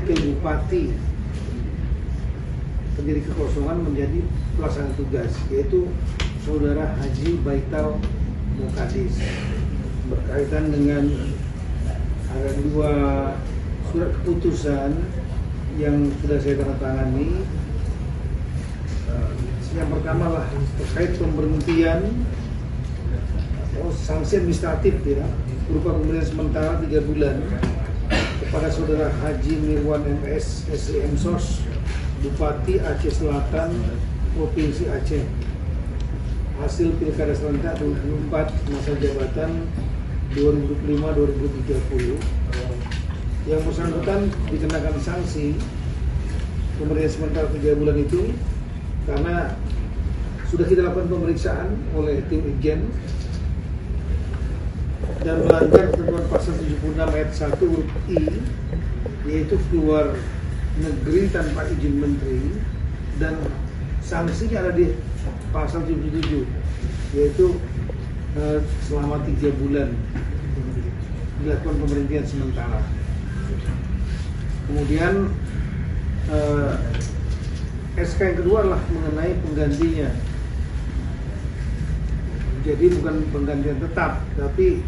wakil bupati terjadi kekosongan menjadi pelaksana tugas, yaitu Saudara Haji Baital Mukadis. Berkaitan dengan ada 2 surat keputusan yang sudah saya tandatangani. Yang pertama lah terkait pemberhentian sanksi administratif ya, berupa pemberhentian sementara 3 bulan kepada Saudara Haji Mirwan MS SEM SOS, Bupati Aceh Selatan, Provinsi Aceh, hasil Pilkada serentak 2024 masa jabatan 2025-2030. Yang bersangkutan dikenakan sanksi pemberhentian sementara 3 bulan itu karena sudah kita lakukan pemeriksaan oleh tim Ijen dan melanggar ketentuan pasal 76 ayat 1 huruf I, yaitu keluar negeri tanpa izin menteri, dan sanksinya ada di pasal 77, yaitu selama 3 bulan dilakukan pemberhentian sementara. Kemudian SK yang kedua adalah mengenai penggantinya. Jadi bukan penggantian tetap, tapi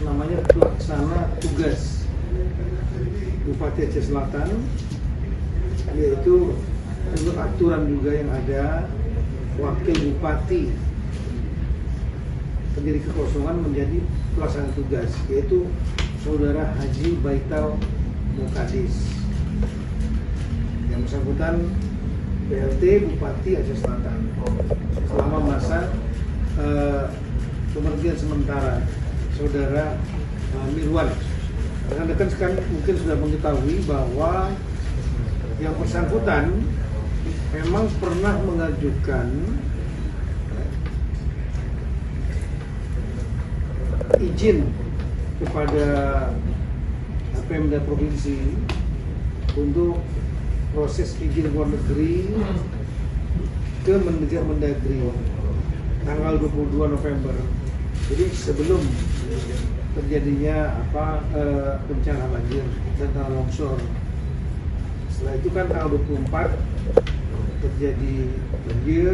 namanya pelaksana tugas Bupati Aceh Selatan, yaitu menurut aturan juga yang ada, wakil bupati terjadi kekosongan menjadi pelaksana tugas, yaitu Saudara Haji Baital Mukadis. Yang bersangkutan PLT Bupati Aceh Selatan selama masa pemberhentian sementara Saudara Mirwan. Rekan-rekan sekarang mungkin sudah mengetahui bahwa yang bersangkutan memang pernah mengajukan izin kepada Pemda Provinsi untuk proses izin luar negeri ke Mendagri tanggal 22 November. Jadi sebelum terjadinya bencana banjir dan tanah longsor. Setelah itu kan tanggal 24 terjadi banjir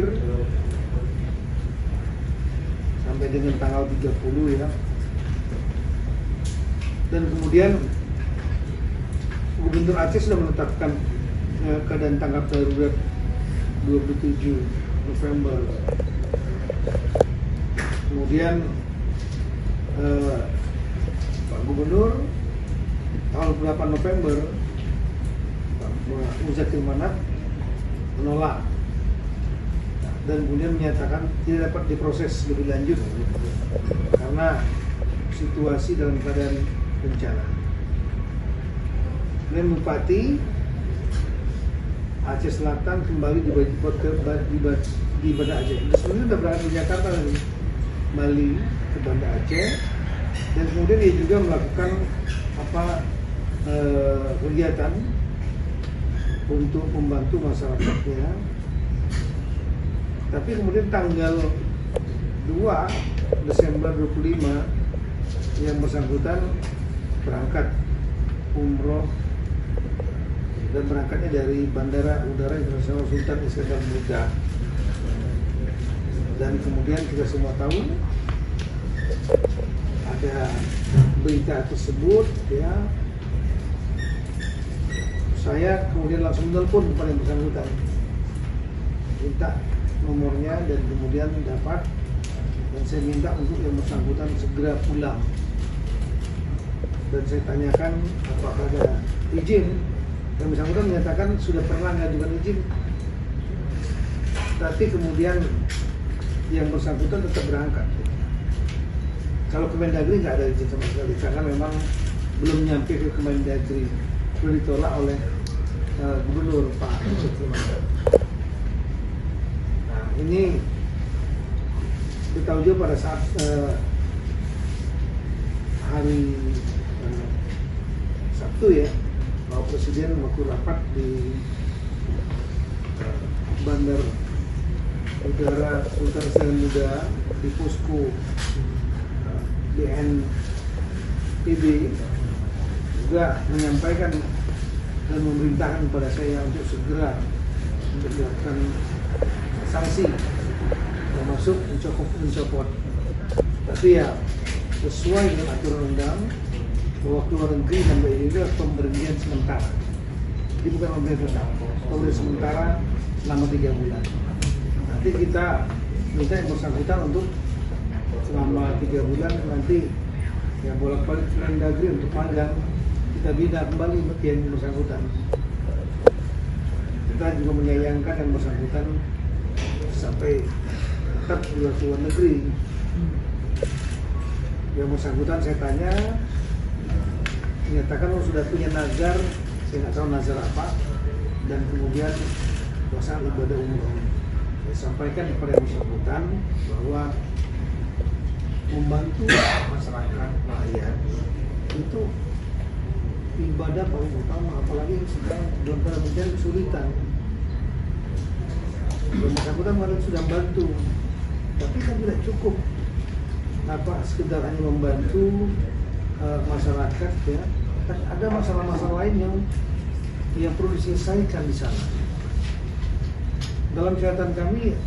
sampai dengan tanggal 30 ya. Dan kemudian Gubernur Aceh sudah menetapkan keadaan tanggap darurat 27 November. Kemudian Pak Gubernur tanggal 8 November Pak Muzakir Manaf menolak dan kemudian menyatakan tidak dapat diproses lebih lanjut karena situasi dalam keadaan bencana. Dan Bupati Aceh Selatan kembali di Banda Aceh. Sebenarnya sudah berangkat ke Jakarta dari Bali ke Banda Aceh, dan kemudian dia juga melakukan kegiatan untuk membantu masyarakatnya. Tapi kemudian tanggal 2 Desember 25 yang bersangkutan berangkat umroh dan berangkatnya dari Bandara Udara Internasional Sultan Iskandar Muda. Dan kemudian kita semua tahu ada berita tersebut ya. Saya kemudian langsung telepon kepada yang bersangkutan, minta nomornya, dan kemudian dapat, dan saya minta untuk yang bersangkutan segera pulang. Dan saya tanyakan apakah ada izin. Yang bersangkutan menyatakan sudah pernah mengajukan izin, tapi kemudian yang bersangkutan tetap berangkat. Kalau Kemendagri nggak ada izin sama sekali, karena memang belum nyampe ke Kemendagri, sudah ditolak oleh Gubernur Pak Muzakir Manaf. Nah, ini kita tahu juga pada saat hari Sabtu ya, Bapak Presiden waktu rapat di Bandar Udara Sultan Iskandar Muda di Posko BNPB juga menyampaikan dan memerintahkan kepada saya untuk segera untuk dilakukan sanksi, termasuk mencopot. Tapi ya sesuai dengan aturan undang bahwa keluar negeri sampai ini adalah pemberhentian sementara. Jadi bukan pemberhentian tetap, pemberhentian sementara selama 3 bulan. Nanti kita minta yang bersangkutan untuk selama 3 bulan nanti ya bolak-balik ke Mendagri untuk magang, kita bina kembali yang bersangkutan. Kita juga menyayangkan yang bersangkutan sampai tetap keluar negeri. Yang bersangkutan saya tanya, menyatakan sudah punya nazar, saya nggak tahu nazar apa, dan kemudian pelaksanaan ibadah umroh. Saya sampaikan kepada yang bersangkutan bahwa membantu masyarakat rakyat itu ibadah paling utama, apalagi sedang dalam keadaan kesulitan. Yang bersangkutan kemarin sudah bantu, tapi kan tidak cukup. Apa sekedar hanya membantu masyarakat ya, kan ada masalah-masalah lain yang perlu diselesaikan di sana. Dalam catatan kami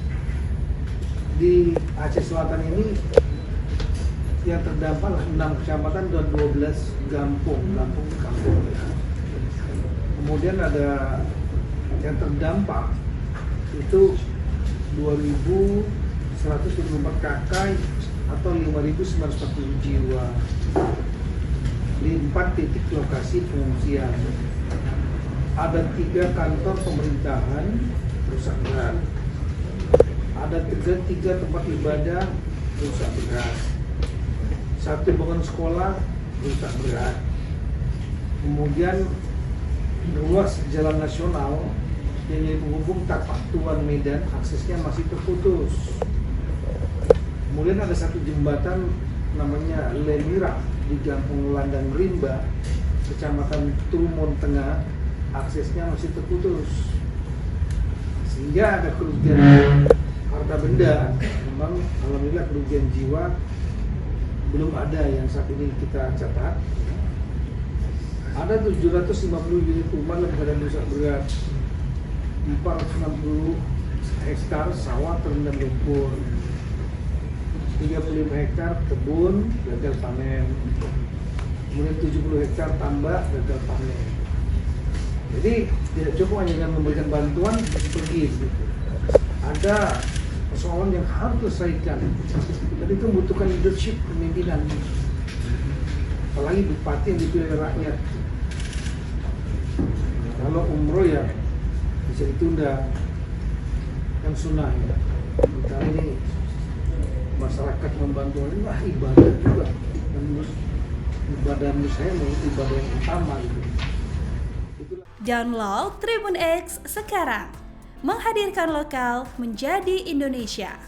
di Aceh Selatan ini yang terdampak 6 kecamatan dan 12 kampung ya. Kemudian ada yang terdampak itu 2.124 kakak atau 5.940 jiwa di 4 titik lokasi pengungsian. Ada 3 kantor pemerintahan rusak berat, ada 3 tempat ibadah rusak berat, 1 bangunan sekolah rusak berat, kemudian ruas jalan nasional yang menghubung Tapak Tuan Medan aksesnya masih terputus. Kemudian ada 1 jembatan namanya Lemira di Kampung Landang Rimba, Kecamatan Tumon Tengah, aksesnya masih terputus. Sehingga ada kerugian harta benda, memang alhamdulillah kerugian jiwa belum ada yang saat ini kita catat. Ada 750 unit rumah yang keadaan rusak berat, 460 hektar sawah terendam lumpur, 35 hektar kebun gagal panen, kemudian 70 hektar tambak gagal panen. Jadi tidak cukup hanya dengan memberikan bantuan pergi gitu. Ada persoalan yang harus diselesaikan, dan itu membutuhkan leadership kepemimpinan, apalagi bupati yang dipilih oleh rakyat. Kalau umroh ya bisa ditunda, kan sunnah ya. Kita ini masyarakat membantu ini ibadah juga, dan ibadah menurut saya ibadah yang utama gitu. Download Tribun X sekarang, menghadirkan lokal menjadi Indonesia.